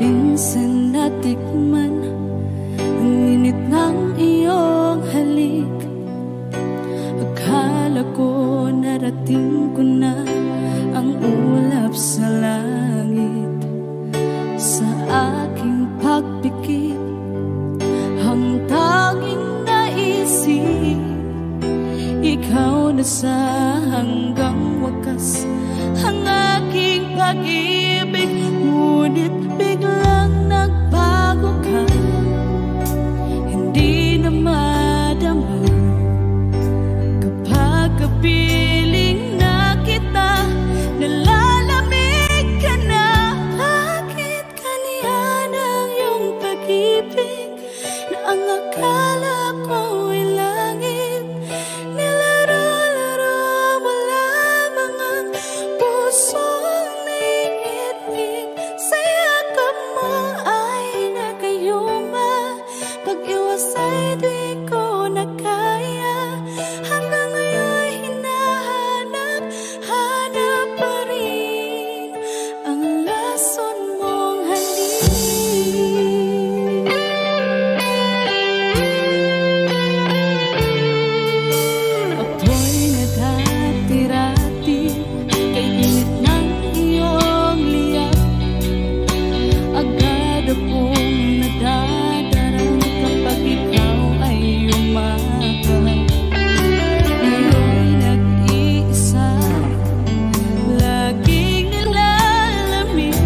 Minsan natikman ang init ng iyong halik. Akala ko narating ko na ang ulap sa langit. Sa aking pagpikit, ang tanging naisip, ikaw na sa hanggang wakas ang aking pag-ibig. Ngunit biglang nagbago ka, hindi na madama kapag kapiling na kita. Nalalamig ka na. Bakit ganyan ang iyong pag-ibig na ang akala ko ay langit? Nilaro-laro mo lamang ang pusong naiibig. Sa yakap mo ay nagayuma, pag-iwas ay di ko na kaya. Hanggang ngayon hinahanap, hanap pa rin ang lason mong halik. Ako'y naghatirati kay init ng iyong liyak. Agad akong nadadarang kapag ikaw ay umakap. Ngayon nag-iisa, laging nilalamig.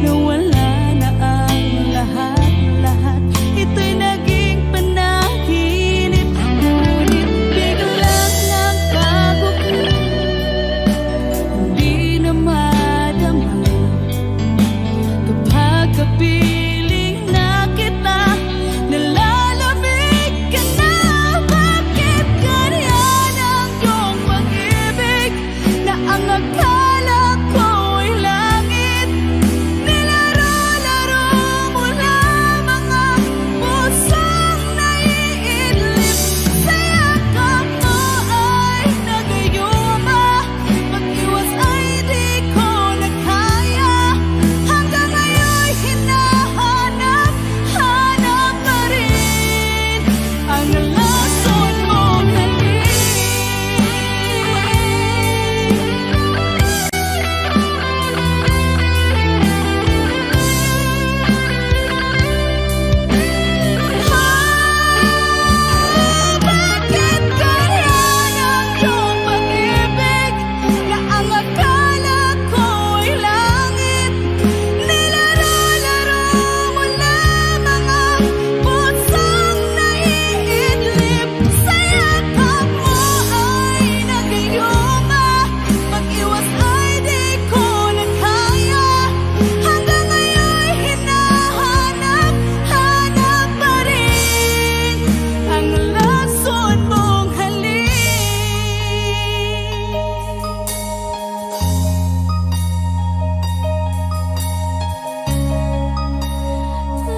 Nawala na ang lahat-lahat, ito'y naging panaginip. Ngunit biglang nagbago ka, hindi na madama kapag kapiling na kita. Nalalamig ka na. Bakit ganyan ang iyong pag-ibig na ang akala ko ay langit? Nilaro-laro mo lamang ang pusong naiidlip. Sa yakap mo ay nagayuma, pag-iwas ay di ko na kaya. Hanggang ngayon hinahanap, hanap pa rin ang lason mong halik. Bakit ganyan ang iyong pag-ibig na ang akala ko ay langit? Nilaro-laro mo lamang ang pusong naiidlip. Sa yakap mo ay nagayuma, pag-iwas ay di ko na kaya. Hanggang ngayon hinahanap, hanap pa rin ang lason mong halik.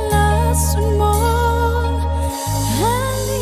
Lason mong halik.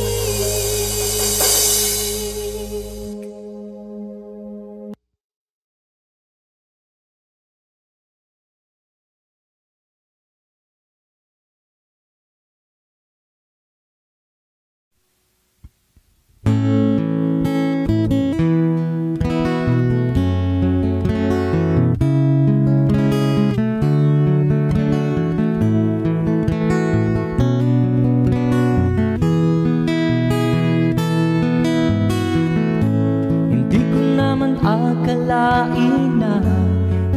Hindi ko naman akalain na,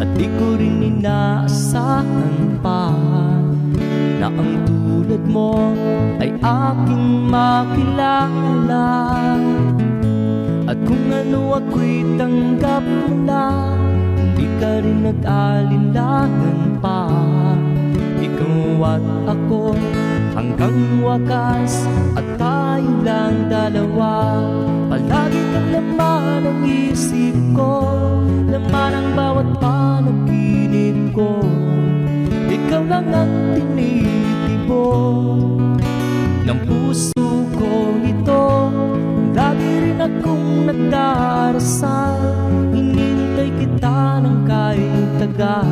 at di ko rin inaasahan pa, na ang tulad mo ay aking makilala. At kung ano ako'y tanggap mo na, hindi ka rin nag-alinlangan pa. Ikaw at ako hanggang wakas, at tayo lang dalawa. Palagi kang laman ng isip ko, laman ang bawat panaginip ko. Ikaw lang ang tinitibo. ng puso ko ito. Lagi rin akong nagdarasal, hinintay kita ng kahit tagal.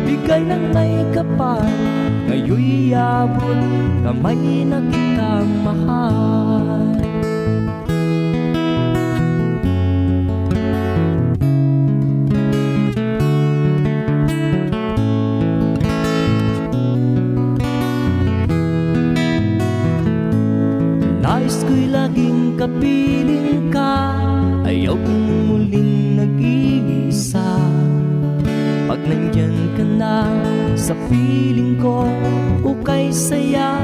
Bigay ng may kapal, ngayon'y abot kamay na kitang mahal. Nais ko'y laging kapiling ka, ayaw kong muling nag-iisa. Pag nandyan ka na sa piling ko, ukay saya.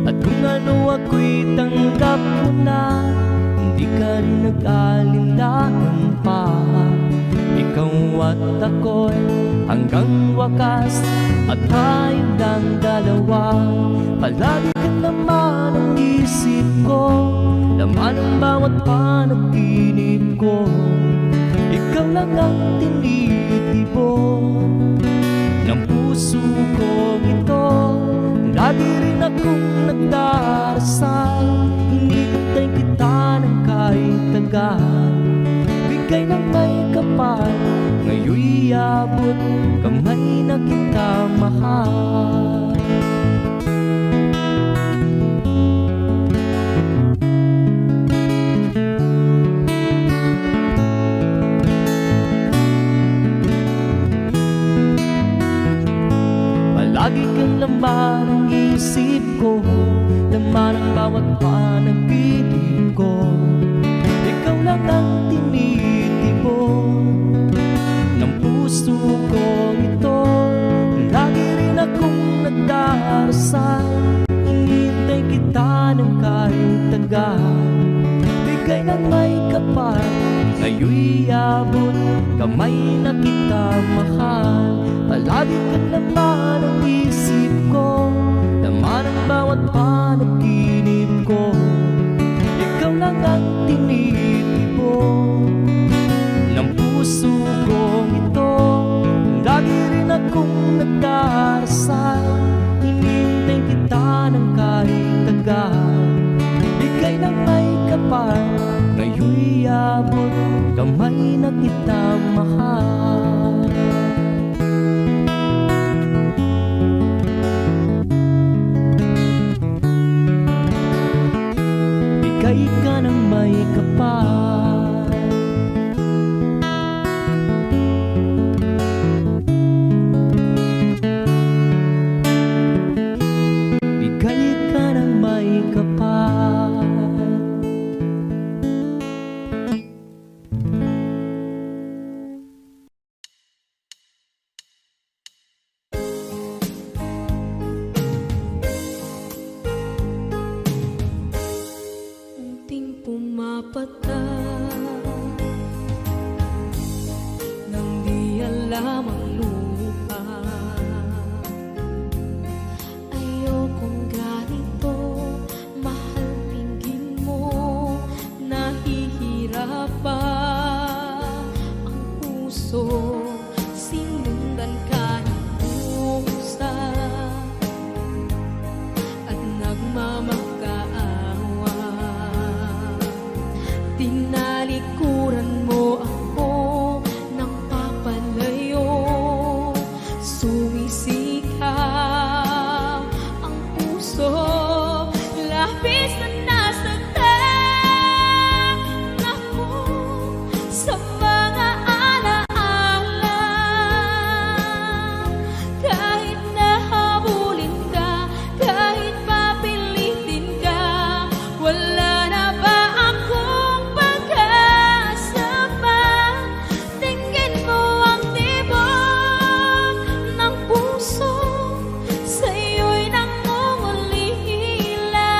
At kung ano ako'y tanggap mo na, hindi ka rin nag-alinlangan pa. Ikaw at ako'y hanggang wakas, at tayong lang dalawa. Palagi ka naman ang isip ko, laman ang bawat panaginip ko. Ikaw lang ang tinitibok ng puso ko ito. Lagi rin akong nagdarasal, hinintay kita ng kahit tagal. Bigay ng may kapal, ngayon'y abot kamay na kita mahal. Palagi kang laman ng isip ko, laman ang bawat panaginip ko. Ikaw lang ang tinitibok ng puso ko ito. Lagi rin akong nagdarasal, hinintay kita ng kahit tagal. Bigay ng may kapal, ngayon'y abot kamay na kita mahal. Palagi ka naman ang isip ko, laman ang bawat panaginip ko. Ikaw lang ang tinitibok ng puso ko ito. Lagi rin akong nagdarasal, hinintay kita ng kahit tagal. Bigay ng may kapal, ngayon'y abot kamay na kita mahal. Bigay ka ng may kapal, bigay ka ng may kapal. Unting pumapata nang di alam ang lupa. Ayokong ganito, mahal tingin mo, nahihirapan ang puso. Sinundan ka ng pusa at nagmamakaawa. Tinalikuran mo ako ng papalayo, sumisikap ang puso. Labis na nasaktan ako sa mga alaala. Kahit nahabulin ka, kahit papilitin ka, wala na ba akong pag-asa pa? Tingin mo ang tibok ng puso, sa'yo'y nangungulila.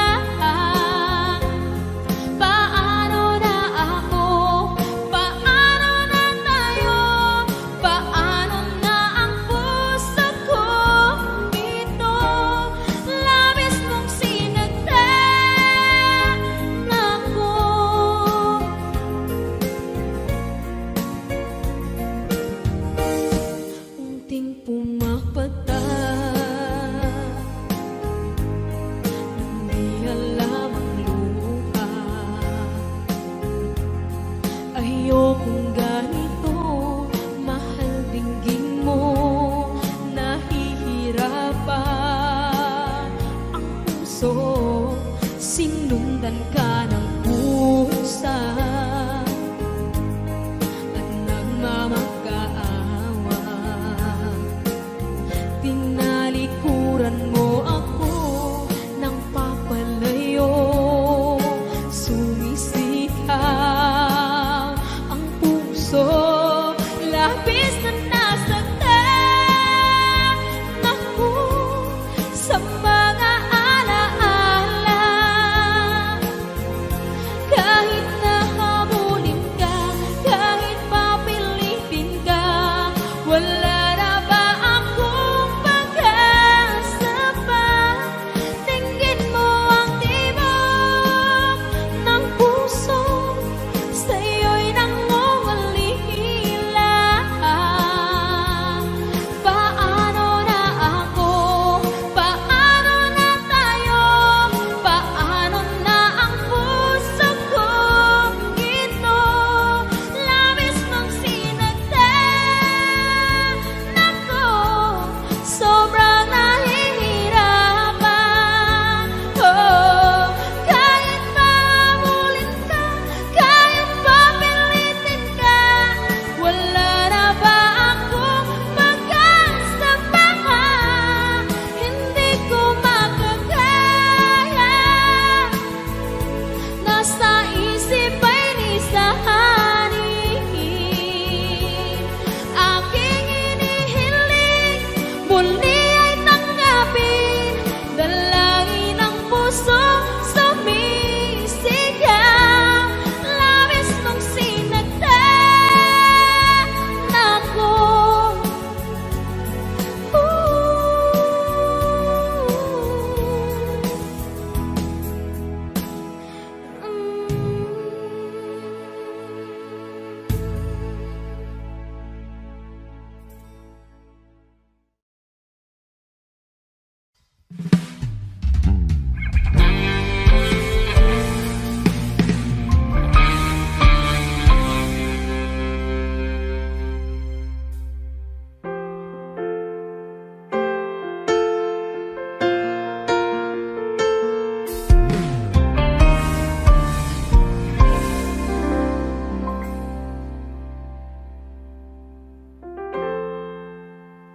puso, sinundan ka ng pusa at nagmamakaawa. Tinalikuran mo ako ng papalayo, sumisigaw ang puso, labis na nasaktan ako sa mga alaala. Kahit nahabulin ka, kahit papilitin ka, wala na ba akong pag-asa pa? Tingin mo ang tibok ng puso, sa'yo'y nangungulila. Paano na ako? Paano na tayo? Paano na ang puso kong ito? Labis mong sinagdan ako, sobrang nahihirapan. Oh, kahit mahabulin ka, kahit papilitin ka, wala na ba akong pag-asa pa? Hindi ko makakaya, nasa isip ay nisahanin. Aking inihiling, muli ay tanggapin, dalangin ng puso sumisigaw. Labis mong sinagdan ako.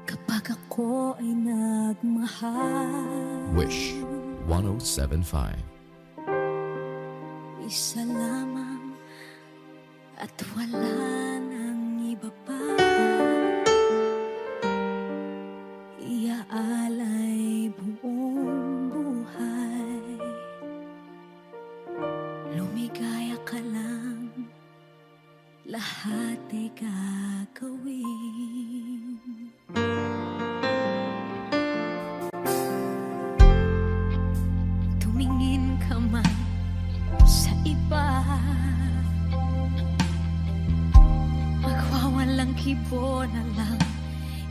Kapag ako ay nagmahal, Wish 1075. isa lamang at wala nang iba pa. Iaalay buong buhay, lumigaya ka lang, lahat ay gagawin. Tumingin ka man sa iba, magwawalang kibo na lang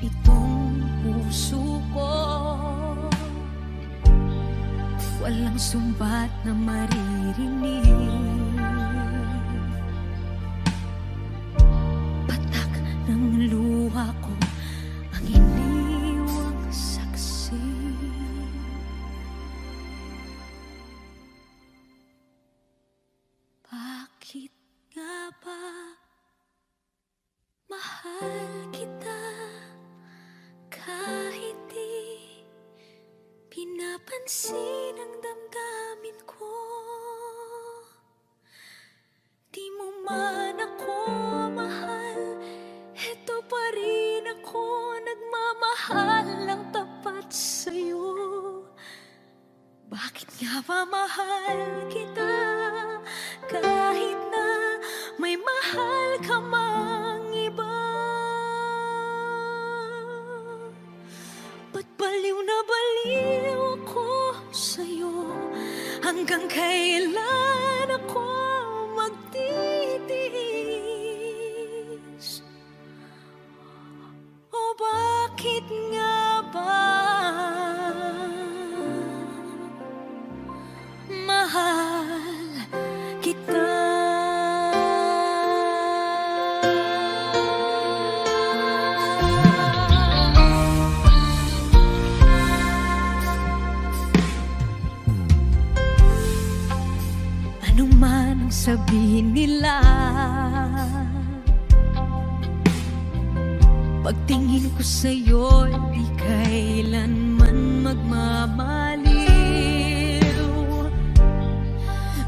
itong puso ko. Walang sumbat na maririnig, patak ng luha ko ang iniwang saksi. Bakit nga ba mahal kita kahit di pinapansin ang damdamin ko? Di mo man ako mahal, eto pa rin ako nagmamahal ng tapat sa'yo. Bakit nga ba mahal kita kahit na may mahal ka mang iba? Ba't baliw na baliw ako sa'yo? Hanggang kailan ako magtitiis? O bakit nga ba mahal kita? sabihin nila. Pagtingin ko sa'yo, di kailanman magmamaliw.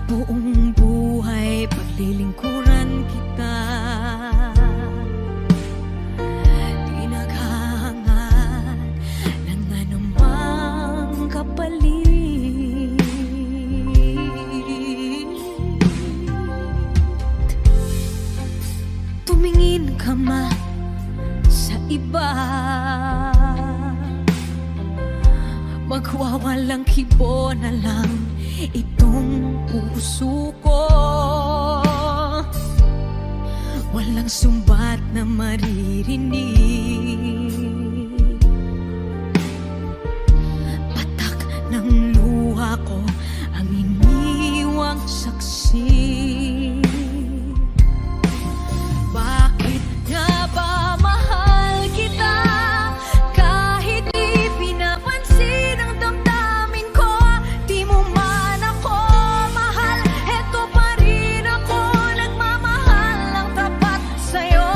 Buong buhay paglilingkuran kita, di naghahangad ng anumang kapalit. Tumingin ka man sa iba, magwawalang kibo na lang itong puso ko. Walang sumbat na maririnig, patak ng luha ko ang iniwang saksi. Bakit nga ba mahal kita kahit di pinapansin ang damdamin ko? Di mo man ako mahal, eto pa rin ako nagmamahal ng tapat sa'yo.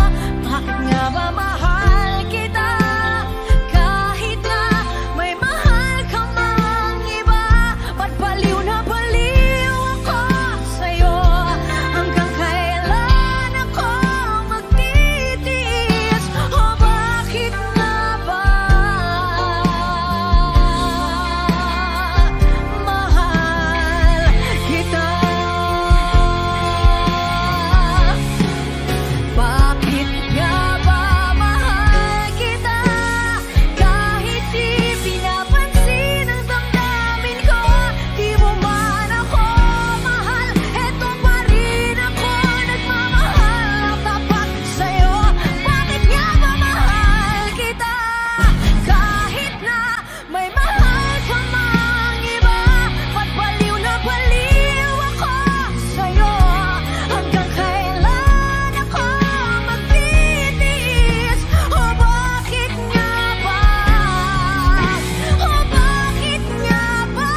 Bakit nga ba mahal kita kahit na may mahal ka mang iba? Ba't baliw na baliw ako sa'yo? Hanggang kailan ako magtitiis? O bakit nga ba mahal kita? Bakit nga ba mahal kita kahit di pinapansin ang damdamin ko? Di mo man ako mahal, eto pa rin ako nagmamahal ng tapat sa'yo. Bakit nga ba mahal kita kahit na may mahal ka mang iba? Ba't baliw na baliw ako sa'yo? Hanggang kailan ako magtitiis? O bakit nga ba? O bakit nga ba?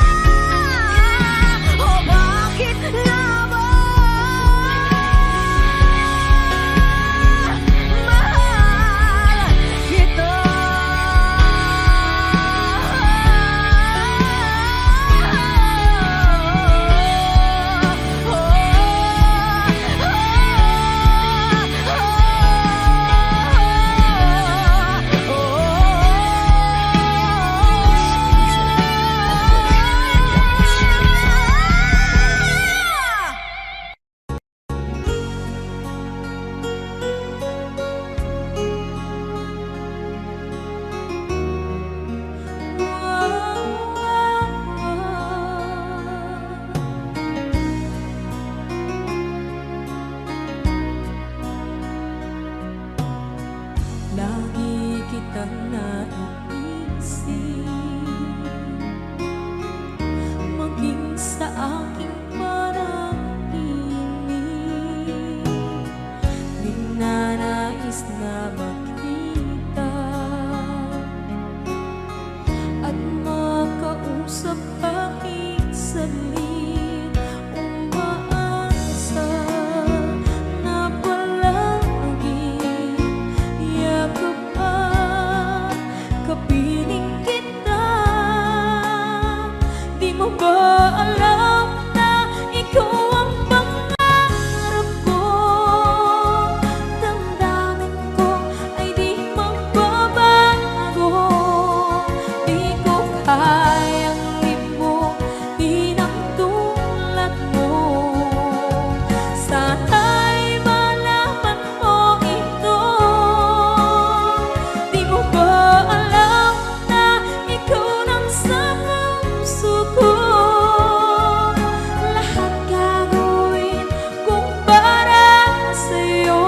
O bakit nga ba? Mahal kita. Lagi kitang naiisip, maging sa aking panaginip. Di nanais na makita at makausap kahit saglit. Umaasa na palagi yakap at kapiling kita. Di mo ba alam na ikaw ang pangarap ko? Damdamin ko ay di magbabago. Di ko kayang limutin ang tulad mo. Sana'y malaman mo ito. Di mo ba alam na ikaw nang sa puso ko? Lahat gagawin kung para sa'yo.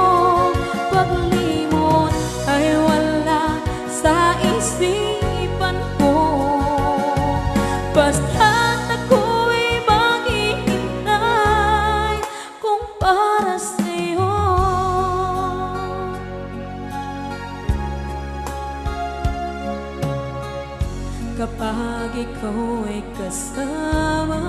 Paglimot ay wala sa isipan ko. Basta't ako'y maghihintay kung para sa'yo. Kapag ikaw ay kasama,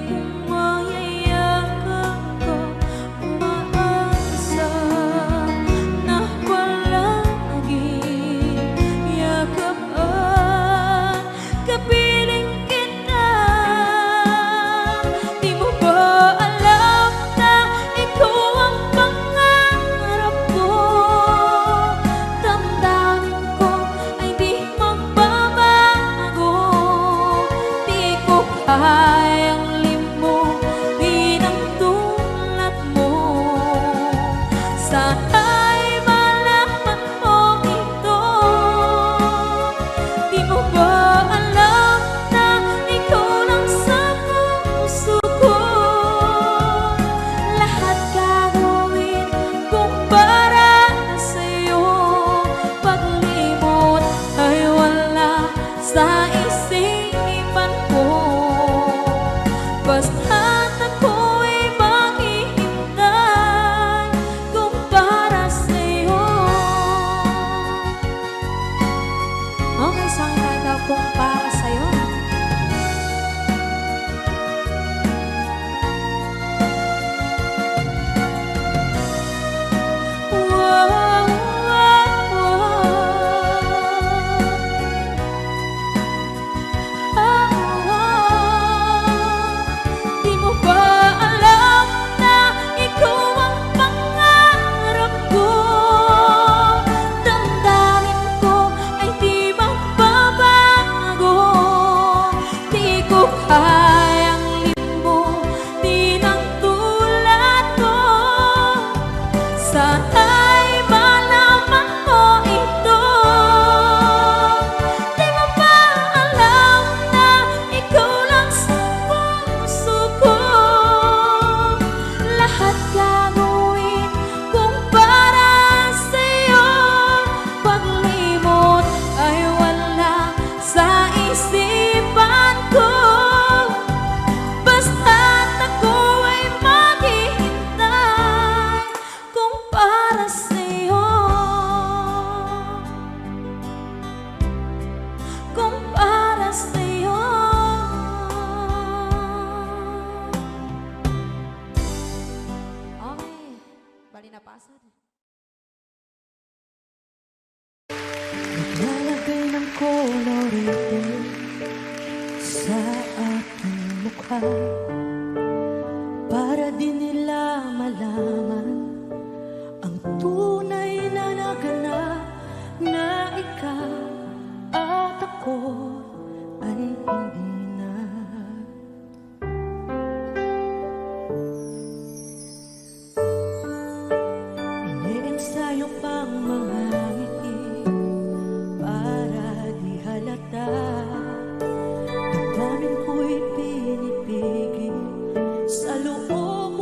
kung mayayakap ka, umaasa na palaging yakap at kapiling kita. Di mo ba alam na ikaw ang pangarap ko? Damdamin ko ay di magbabago. Di ko kayang limutin ang tulad mo. Sana'y malaman mo ito. Di mo ba alam na ikaw lang sa puso ko? Lahat gagawin kung para sa'yo. Paglimot ay wala sa isipan ko. Basta't ako'y maghihintay kung para sa'yo. Okay, isang kanta kung para sa'yo. Wow, wow, Di mo ba alam na ikaw ang pangarap ko? Damdamin ko ay di magbabago. Di ko kayang limutin ang tulad mo. Sana'y malaman mo ito. Di mo ba alam na ikaw lang sa puso ko? Lahat gagawin kung para sa'yo. Paglimot ay wala sa isipan ko. Basta't ako ay maghihintay kung para sa'yo. Kung para sa'yo. Okay, bali na pasad. Naglalagay ng kolorite sa ating mukha para di nila malaman ang tunay na naganap, na ikaw at ako ay hindi na. Iniensayo pang mga ngiti para di halata. Damdamin ko'y pinipigil sa loob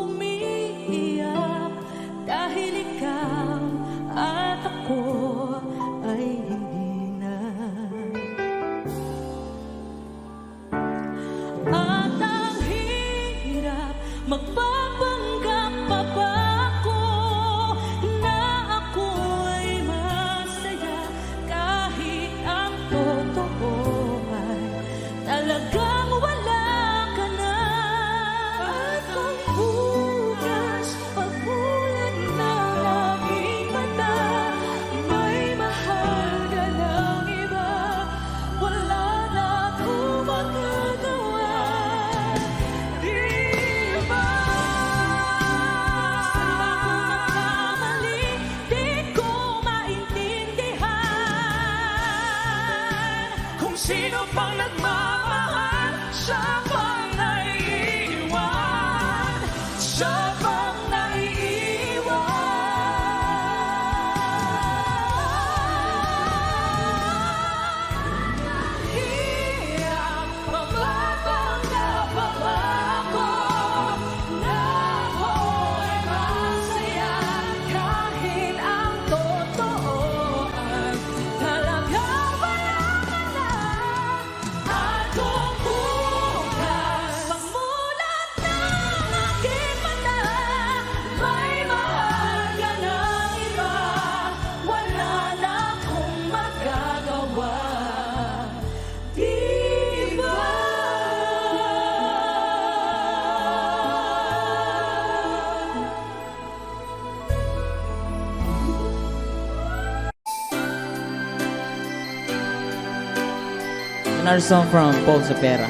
another song from Paul Sapera.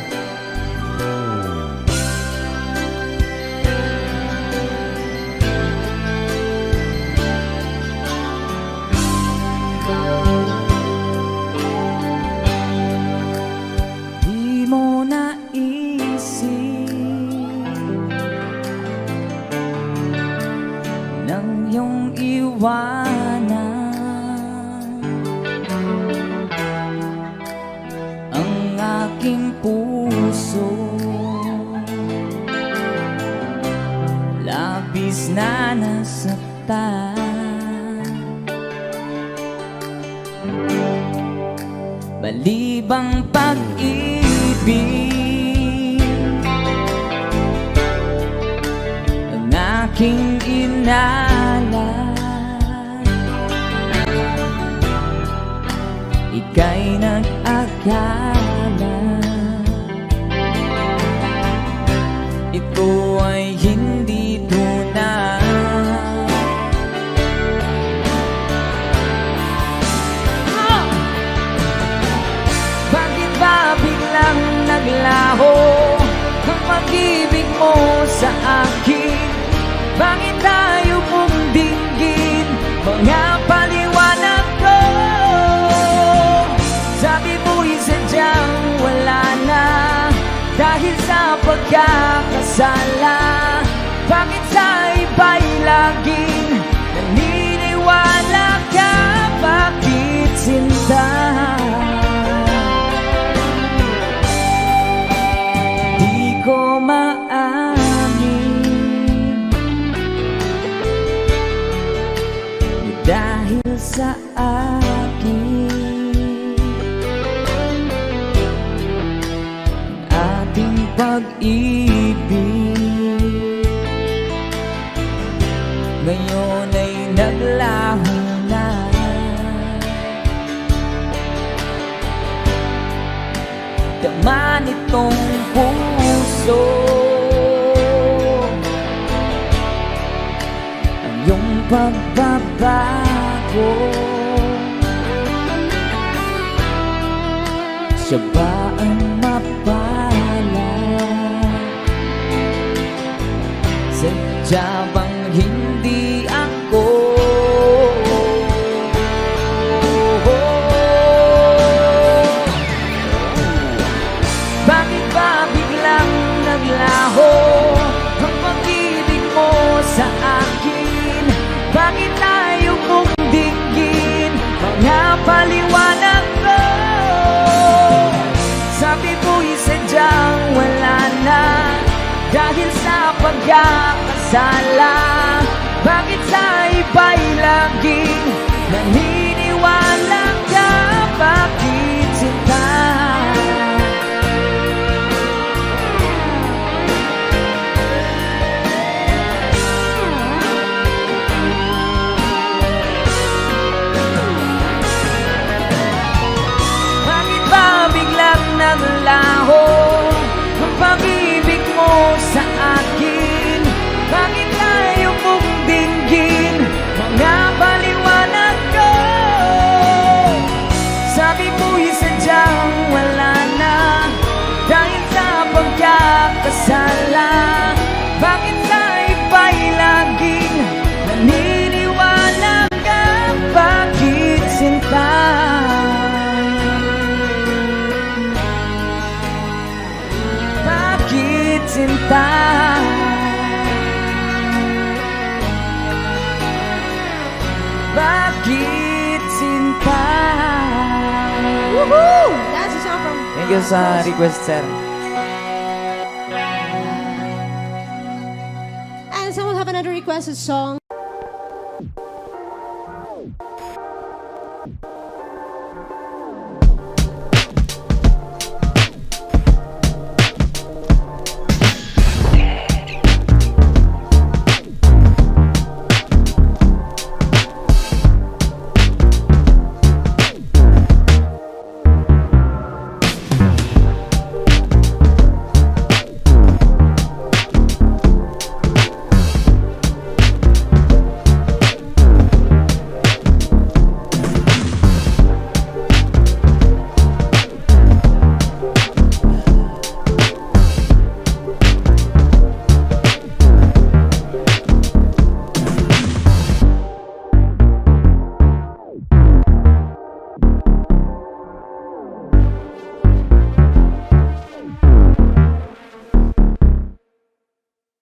Di mo naisip nang iyong iwanan ang aking puso, labis na nasaktan. Balibang pag-ibig ang aking inalan, ika'y nag-akala ito ay hindi tunay. Bakit ba biglang naglaho ang pag-ibig mo sa akin? Bakit tayo mong dinggin mga paliwanag ko? Sabi mo'y sadyang wala na dahil sa pagkakasala. Bakit sa iba'y laging naniniwala ka? Bakit sinta? Di ko maamin dahil sa akin ating pag-ibig ngayon ay naglaho na. Dama nitong puso ang iyong pagbabago. Siya ba ang mapalad? Sadya bang hindi ako? Bakit ba biglang naglaho ang pag-ibig mo sa akin? Bakit tayo mong dinggin mga paliwanag ko? Sabi mo'y sadyang wala na dahil sa pagkakasala. Bakit sa iba'y laging naniniwala ka? Bakit sinta? Bakit ba biglang naglaho ang pag-ibig mo sa akin? Bakit tayo mong dinggin mga paliwanag ko? Sabi mo'y sadyang wala na dahil sa pagkakasala. Bakit sa iba'y laging naniniwala ka? Bakit sinta? Bakit sinta? Bakit sinta? Woohoo! That's a song from... Thank you sa request, sir. And someone have another requested song.